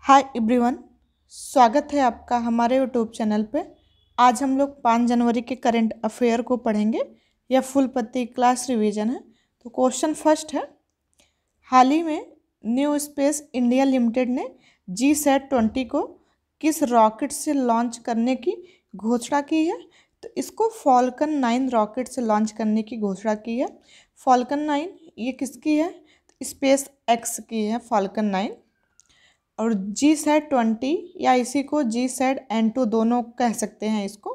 Hi everyone, स्वागत है आपका हमारे यूट्यूब चैनल पे। आज हम लोग 5 जनवरी के करंट अफेयर को पढ़ेंगे। यह फुल पत्ती क्लास रिवीजन है। तो क्वेश्चन फर्स्ट है, हाल ही में न्यू स्पेस इंडिया लिमिटेड ने GSAT-20 को किस रॉकेट से लॉन्च करने की घोषणा की है? तो इसको फॉल्कन 9 रॉकेट से लॉन्च करने की घोषणा की है। फॉल्कन 9 ये किसकी है? स्पेस एक्स की है फॉल्कन 9। और GSAT-20 या इसी को GSAT-N2 दोनों कह सकते हैं इसको।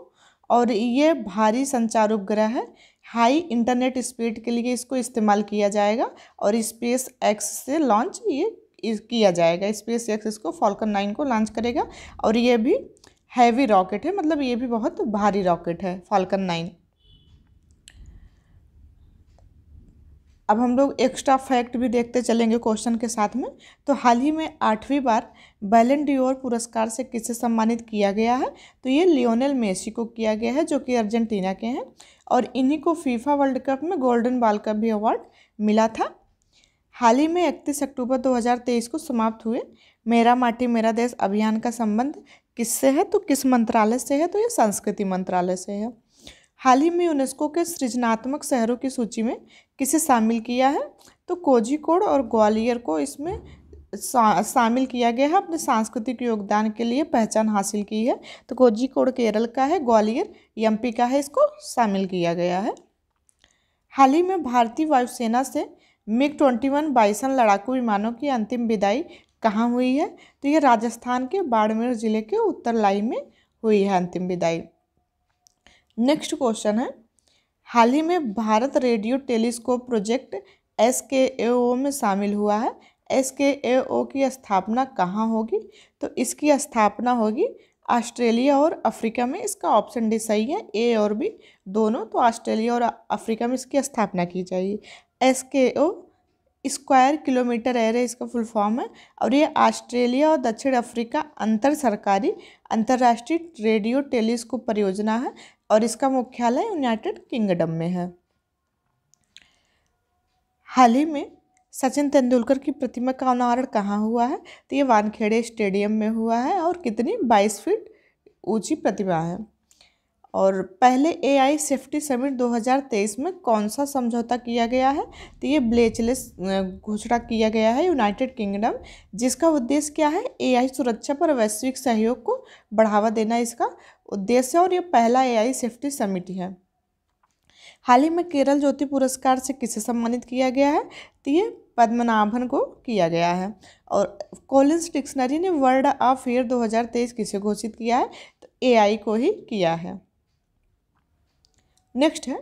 और ये भारी संचार उपग्रह है, हाई इंटरनेट स्पीड के लिए इसको इस्तेमाल किया जाएगा और स्पेस एक्स से लॉन्च ये किया जाएगा। स्पेस एक्स इसको फॉल्कन 9 को लॉन्च करेगा और ये भी हैवी रॉकेट है, मतलब ये भी बहुत भारी रॉकेट है फॉल्कन 9। अब हम लोग एक्स्ट्रा फैक्ट भी देखते चलेंगे क्वेश्चन के साथ में। तो हाल ही में 8वीं बार बैलन डी'ओर पुरस्कार से किसे सम्मानित किया गया है? तो ये लियोनेल मेसी को किया गया है, जो कि अर्जेंटीना के हैं। और इन्हीं को फीफा वर्ल्ड कप में गोल्डन बॉल का भी अवार्ड मिला था। हाल ही में 31 अक्टूबर 2023 को समाप्त हुए मेरा माटी मेरा देश अभियान का संबंध किससे है? तो किस मंत्रालय से है? तो ये संस्कृति मंत्रालय से है। हाल ही में यूनेस्को के सृजनात्मक शहरों की सूची में किसे शामिल किया है? तो कोझिकोड और ग्वालियर को इसमें शामिल किया गया है, अपने सांस्कृतिक योगदान के लिए पहचान हासिल की है। तो कोझिकोड केरल का है, ग्वालियर MP का है, इसको शामिल किया गया है। हाल ही में भारतीय वायुसेना से MiG-21 बाइसन लड़ाकू विमानों की अंतिम विदाई कहाँ हुई है? तो ये राजस्थान के बाड़मेर जिले के उत्तरलाई में हुई है अंतिम विदाई। नेक्स्ट क्वेश्चन है, हाल ही में Bharat radio telescope project SKAO में शामिल हुआ है। SKAO की स्थापना कहाँ होगी? तो इसकी स्थापना होगी ऑस्ट्रेलिया और अफ्रीका में। इसका ऑप्शन डी सही है, A और B दोनों। तो ऑस्ट्रेलिया और अफ्रीका में इसकी स्थापना की जाएगी। SKO स्क्वायर किलोमीटर एरे इसका फुल फॉर्म है। और ये ऑस्ट्रेलिया और दक्षिण अफ्रीका अंतर सरकारी अंतर्राष्ट्रीय रेडियो टेलीस्कोप परियोजना है और इसका मुख्यालय यूनाइटेड किंगडम में है। हाल ही में सचिन तेंदुलकर की प्रतिमा का अनावरण कहाँ हुआ है? तो ये वानखेड़े स्टेडियम में हुआ है। और कितनी 22 फीट ऊंची प्रतिमा है। और पहले AI सेफ्टी समिट 2023 में कौन सा समझौता किया गया है? तो ये ब्लेचलेस घोषणा किया गया है यूनाइटेड किंगडम, जिसका उद्देश्य क्या है? AI सुरक्षा पर वैश्विक सहयोग को बढ़ावा देना इसका उद्देश्य है। और ये पहला AI सेफ्टी समिट है। हाल ही में केरल ज्योति पुरस्कार से किसे सम्मानित किया गया है? तो ये पद्मनाभन को किया गया है। और कॉलिंस डिक्शनरी ने वर्ल्ड ऑफ ईयर 2023 किसे घोषित किया है? तो AI को ही किया है। नेक्स्ट है,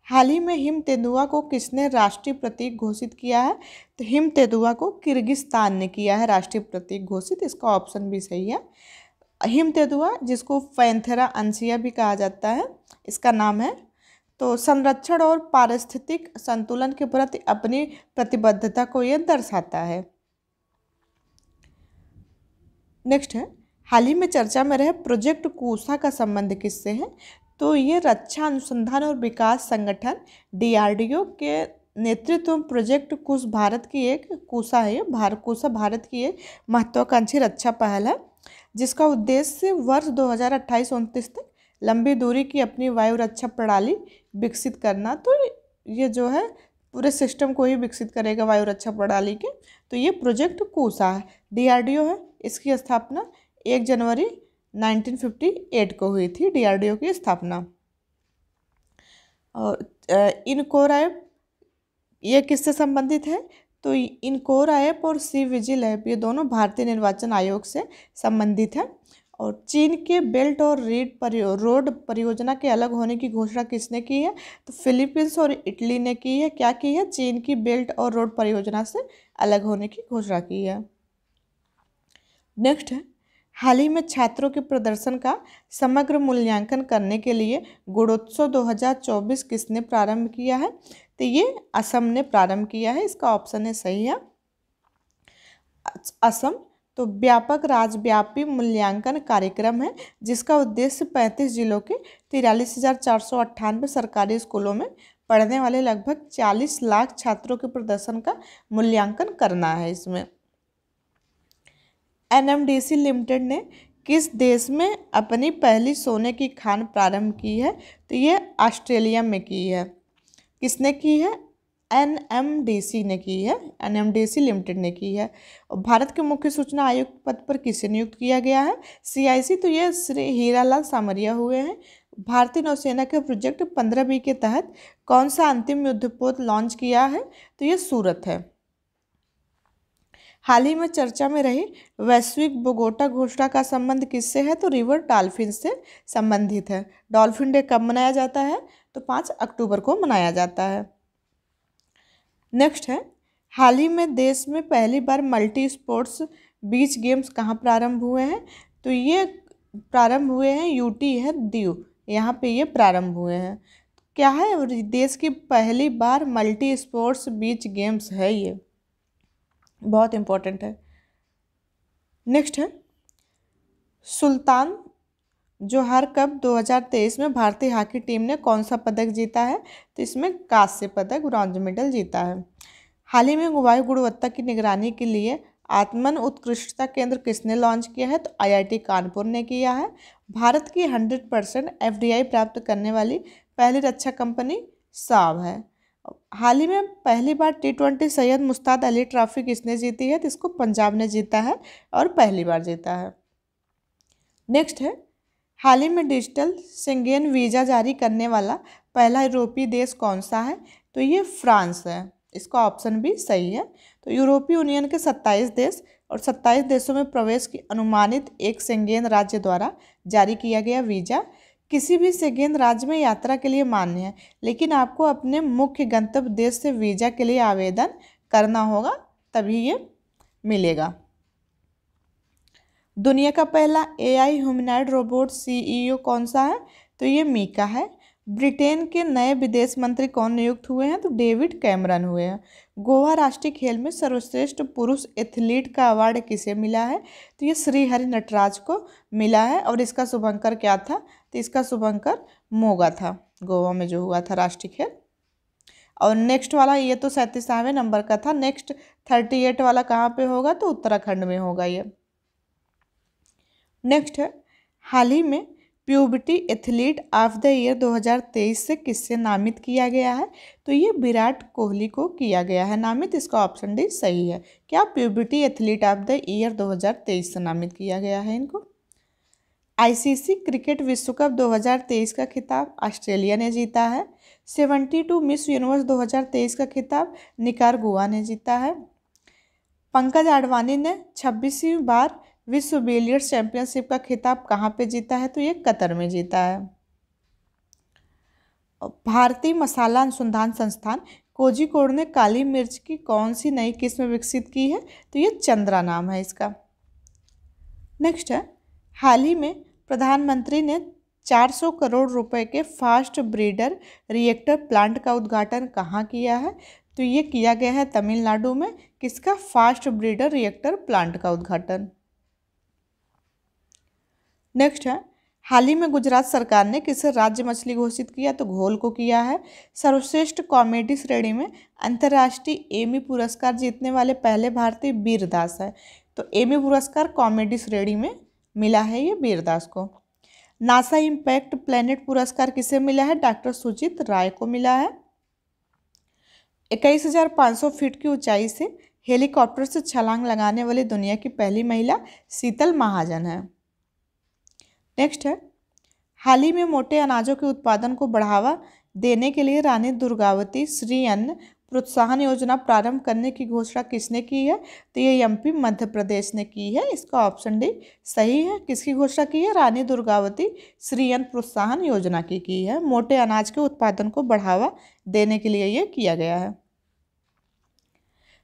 हाल ही में हिम तेंदुआ को किसने राष्ट्रीय प्रतीक घोषित किया है? तो हिम तेंदुआ को किर्गिस्तान ने किया है राष्ट्रीय प्रतीक घोषित। इसका ऑप्शन भी सही है। हिम तेंदुआ, जिसको पैंथेरा अंसिया भी कहा जाता है, इसका नाम है। तो संरक्षण और पारिस्थितिक संतुलन के प्रति अपनी प्रतिबद्धता को यह दर्शाता है। नेक्स्ट है, हाल ही में चर्चा में रहे प्रोजेक्ट कूसा का संबंध किससे है? तो ये रक्षा अनुसंधान और विकास संगठन DRDO के नेतृत्व में प्रोजेक्ट कुश भारत की एक कूसा है। कूसा भारत की एक महत्वाकांक्षी रक्षा पहल है, जिसका उद्देश्य वर्ष 2028-29 तक लंबी दूरी की अपनी वायु रक्षा प्रणाली विकसित करना। तो ये जो है पूरे सिस्टम को ही विकसित करेगा वायु रक्षा प्रणाली के। तो ये प्रोजेक्ट कूसा है, DRDO है। इसकी स्थापना 1 जनवरी 1958 को हुई थी, DRDO की स्थापना। और इनकोर ऐप ये किससे संबंधित है? तो इनकोर ऐप और सी विजिल ऐप ये दोनों भारतीय निर्वाचन आयोग से संबंधित है। और चीन के बेल्ट और रोड परियोजना के अलग होने की घोषणा किसने की है? तो फिलीपींस और इटली ने की है। क्या की है? चीन की बेल्ट और रोड परियोजना से अलग होने की घोषणा की है। नेक्स्ट है, हाल ही में छात्रों के प्रदर्शन का समग्र मूल्यांकन करने के लिए गुणोत्सव 2024 किसने प्रारंभ किया है? तो ये असम ने प्रारंभ किया है। इसका ऑप्शन है सही है, असम। तो व्यापक राज्यव्यापी मूल्यांकन कार्यक्रम है, जिसका उद्देश्य 35 जिलों के 43,498 सरकारी स्कूलों में पढ़ने वाले लगभग 40 लाख छात्रों के प्रदर्शन का मूल्यांकन करना है। इसमें एनएमडीसी लिमिटेड ने किस देश में अपनी पहली सोने की खान प्रारंभ की है? तो ये ऑस्ट्रेलिया में की है। किसने की है? एनएमडीसी ने की है, एनएमडीसी लिमिटेड ने की है। और भारत के मुख्य सूचना आयुक्त पद पर किसे नियुक्त किया गया है? सीआईसी, तो ये श्री हीरालाल सामरिया हुए हैं। भारतीय नौसेना के प्रोजेक्ट 15B के तहत कौन सा अंतिम युद्धपोत लॉन्च किया है? तो ये सूरत है। हाल ही में चर्चा में रही वैश्विक बोगोटा घोषणा का संबंध किससे है? तो रिवर डॉल्फिन से संबंधित है। डॉल्फिन डे कब मनाया जाता है? तो 5 अक्टूबर को मनाया जाता है। नेक्स्ट है, हाल ही में देश में पहली बार मल्टी स्पोर्ट्स बीच गेम्स कहाँ प्रारंभ हुए हैं? तो ये प्रारंभ हुए हैं यूटी है दीव, यहाँ पे ये प्रारंभ हुए हैं। क्या है? देश की पहली बार मल्टी स्पोर्ट्स बीच गेम्स है, ये बहुत इम्पोर्टेंट है। नेक्स्ट है, सुल्तान जोहार कप 2023 में भारतीय हॉकी टीम ने कौन सा पदक जीता है? तो इसमें कांस्य पदक, ब्रॉन्ज मेडल जीता है। हाल ही में वायु गुणवत्ता की निगरानी के लिए आत्मन उत्कृष्टता केंद्र किसने लॉन्च किया है? तो आईआईटी कानपुर ने किया है। भारत की 100% एफडीआई प्राप्त करने वाली पहली रक्षा कंपनी साव है। हाल ही में पहली बार T20 सैयद मुश्ताक अली ट्रॉफी किसने जीती है? तो इसको पंजाब ने जीता है और पहली बार जीता है। नेक्स्ट है, हाल ही में डिजिटल शेंगेन वीज़ा जारी करने वाला पहला यूरोपीय देश कौन सा है? तो ये फ्रांस है। इसका ऑप्शन भी सही है। तो यूरोपीय यूनियन के 27 देश और 27 देशों में प्रवेश की अनुमानित एक शेंगेन राज्य द्वारा जारी किया गया वीज़ा किसी भी शेंगेन राज्य में यात्रा के लिए मान्य है, लेकिन आपको अपने मुख्य गंतव्य देश से वीज़ा के लिए आवेदन करना होगा, तभी ये मिलेगा। दुनिया का पहला एआई ह्यूमनॉइड रोबोट सीईओ कौन सा है? तो ये मीका है। ब्रिटेन के नए विदेश मंत्री कौन नियुक्त हुए हैं? तो डेविड कैमरन हुए हैं। गोवा राष्ट्रीय खेल में सर्वश्रेष्ठ पुरुष एथलीट का अवार्ड किसे मिला है? तो ये श्रीहरि नटराज को मिला है। और इसका शुभंकर क्या था? तो इसका शुभंकर मोगा था, गोवा में जो हुआ था राष्ट्रीय खेल। और नेक्स्ट वाला ये तो 37वें नंबर का था। नेक्स्ट 38 वाला कहाँ पे होगा? तो उत्तराखंड में होगा ये। नेक्स्ट है, हाल ही में puberty athlete of the year 2023 से किससे नामित किया गया है? तो ये विराट कोहली को किया गया है नामित। इसका ऑप्शन डी सही है। क्या? Puberty athlete of the year 2023 से नामित किया गया है इनको। आईसीसी क्रिकेट विश्व कप 2023 का खिताब ऑस्ट्रेलिया ने जीता है। 72 मिस यूनिवर्स 2023 का खिताब निकारागुआ ने जीता है। पंकज आडवाणी ने 26वीं बार विश्व बिलियर्ड्स चैंपियनशिप का खिताब कहाँ पे जीता है? तो ये कतर में जीता है। भारतीय मसाला अनुसंधान संस्थान कोझिकोड ने काली मिर्च की कौन सी नई किस्म विकसित की है? तो ये चंद्रा नाम है इसका। नेक्स्ट है, हाल ही में प्रधानमंत्री ने 400 करोड़ रुपए के फास्ट ब्रीडर रिएक्टर प्लांट का उद्घाटन कहाँ किया है? तो ये किया गया है तमिलनाडु में। किसका? फास्ट ब्रीडर रिएक्टर प्लांट का उद्घाटन। नेक्स्ट है, हाल ही में गुजरात सरकार ने किसे राज्य मछली घोषित किया? तो घोल को किया है। सर्वश्रेष्ठ कॉमेडी श्रेणी में अंतर्राष्ट्रीय एमी पुरस्कार जीतने वाले पहले भारतीय वीरदास है। तो एमी पुरस्कार कॉमेडी श्रेणी में मिला है ये वीरदास को। नासा इम्पैक्ट प्लेनेट पुरस्कार किसे मिला है? डॉक्टर सुजीत राय को मिला है। 21,500 फीट की ऊंचाई से हेलीकॉप्टर से छलांग लगाने वाली दुनिया की पहली महिला शीतल महाजन है। नेक्स्ट है, हाल ही में मोटे अनाजों के उत्पादन को बढ़ावा देने के लिए रानी दुर्गावती श्री अन्न प्रोत्साहन योजना प्रारंभ करने की घोषणा किसने की है? तो ये एमपी मध्य प्रदेश ने की है। इसका ऑप्शन डी सही है। किसकी घोषणा की है? रानी दुर्गावती श्री अन्न प्रोत्साहन योजना की है। मोटे अनाज के उत्पादन को बढ़ावा देने के लिए ये किया गया है।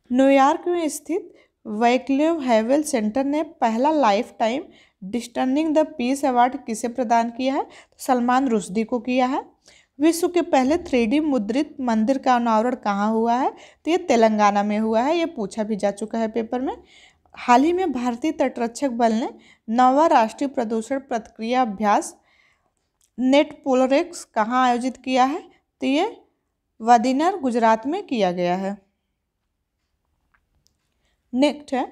न्यूयॉर्क में स्थित वैक्लेव हैवेल सेंटर ने पहला lifetime distinguished the peace award किसे प्रदान किया है? तो सलमान रुश्दी को किया है। विश्व के पहले 3D मुद्रित मंदिर का अनावरण कहाँ हुआ है? तो ये तेलंगाना में हुआ है। ये पूछा भी जा चुका है पेपर में। हाल ही में भारतीय तटरक्षक बल ने 9वां राष्ट्रीय प्रदूषण प्रतिक्रिया अभ्यास नेट पोलरेक्स कहाँ आयोजित किया है? तो ये वादिनर गुजरात में किया गया है। नेक्स्ट है,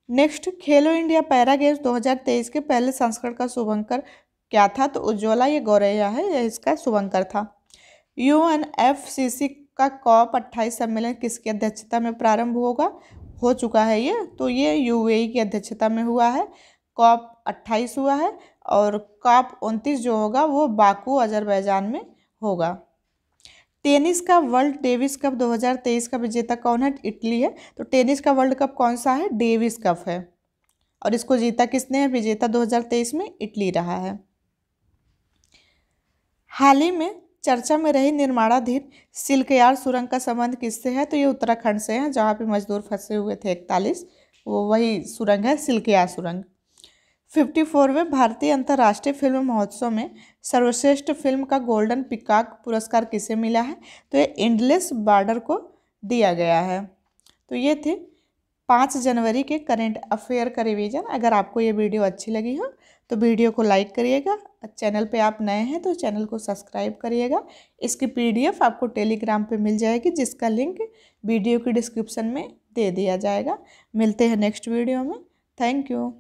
नेक्स्ट, खेलो इंडिया पैरा गेम्स 2023 के पहले संस्करण का शुभंकर क्या था? तो उज्ज्वला ये गौरैया है, यह इसका शुभंकर था। UNFCCC का COP 28 सम्मेलन किसकी अध्यक्षता में प्रारंभ होगा? हो चुका है ये, तो ये UAE की अध्यक्षता में हुआ है। COP 28 हुआ है और COP 29 जो होगा वो बाकू अजरबैजान में होगा। टेनिस का वर्ल्ड डेविस कप 2023 का विजेता कौन है? इटली है। तो टेनिस का वर्ल्ड कप कौन सा है? डेविस कप है और इसको जीता किसने है? विजेता 2023 में इटली रहा है। हाल ही में चर्चा में रही निर्माणाधीन सिल्कयार्ड सुरंग का संबंध किससे है? तो ये उत्तराखंड से है, जहाँ पे मजदूर फंसे हुए थे 41, वो वही सुरंग है, सिल्कयार्ड सुरंग। 54वें भारतीय अंतर्राष्ट्रीय फिल्म महोत्सव में सर्वश्रेष्ठ फिल्म का गोल्डन पिकॉक पुरस्कार किसे मिला है? तो ये एंडलेस बॉर्डर को दिया गया है। तो ये थे 5 जनवरी के करंट अफेयर का रिवीजन। अगर आपको ये वीडियो अच्छी लगी हो तो वीडियो को लाइक करिएगा। चैनल पे आप नए हैं तो चैनल को सब्सक्राइब करिएगा। इसकी PDF आपको टेलीग्राम पे मिल जाएगी, जिसका लिंक वीडियो की डिस्क्रिप्शन में दे दिया जाएगा। मिलते हैं नेक्स्ट वीडियो में। Thank you.